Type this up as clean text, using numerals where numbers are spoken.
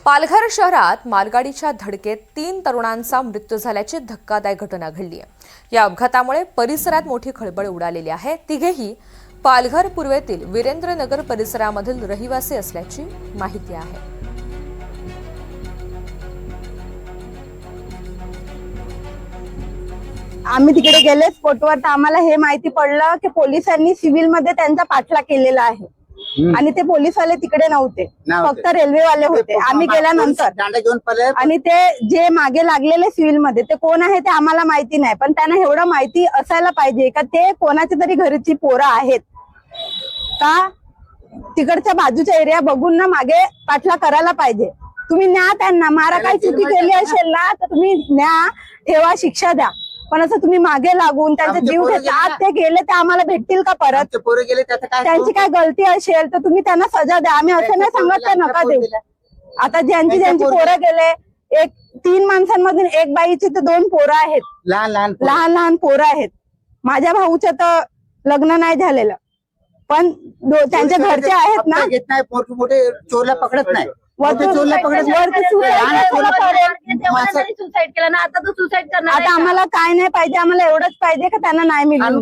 पालघर शहरात मालगाडीच्या धडकेत 3 तरुणांचा मृत्यू झाल्याची धक्कादायक घटना घडली आहे। या अपघातामुळे परिसरात मोठी खळबळ उडालेली आहे। तिघेही पालघर पूर्वेतील वीरेंद्रनगर परिसरामधील रहिवासी असल्याची माहिती आहे। आम्ही तिकडे गेले स्पॉटवर तर आम्हाला हे माहिती पडलं की पोलिसांनी सिव्हिल मध्ये त्यांचा पाठलाग केलेला आहे आणि ते पोलीसवाले तिकडे नव्हते, फक्त रेल्वेवाले होते। आम्ही गेल्यानंतर आणि ते जे मागे लागलेले सिव्हिल मध्ये ते कोण आहे ते आम्हाला माहिती नाही, पण त्यांना एवढं माहिती असायला पाहिजे का ते कोणाच्या तरी घरची पोरं आहेत का, तिकडच्या बाजूचा एरिया बघून ना मागे पाठलाग करायला पाहिजे। तुम्ही न्या त्यांना, मारा काही चुकी केली असेल ना तर तुम्ही न्या, ठेवा, शिक्षा द्या, पण असं तुम्ही मागे लागून त्यांचा जीव घेतात ते गेले ते आम्हाला भेटतील का परत? त्यांची काय गलती असेल तर तुम्ही त्यांना सजा द्या। आम्ही असं नाही सांगत ते नका देऊ। आता ज्यांची पोरं गेले, 3 माणसांमधून 1 बाईची तर 2 पोरं आहेत, लहान पोरं आहेत। माझ्या भाऊचं तर लग्न नाही झालेलं, पण त्यांच्या घरचे आहेत ना, मोठे चोरला पकडत नाही, सुसाईड केलं ना, आता तो सुसाईड करणार। आता आम्हाला काय नाही पाहिजे, आम्हाला एवढंच पाहिजे का त्यांना नाही मिळालं।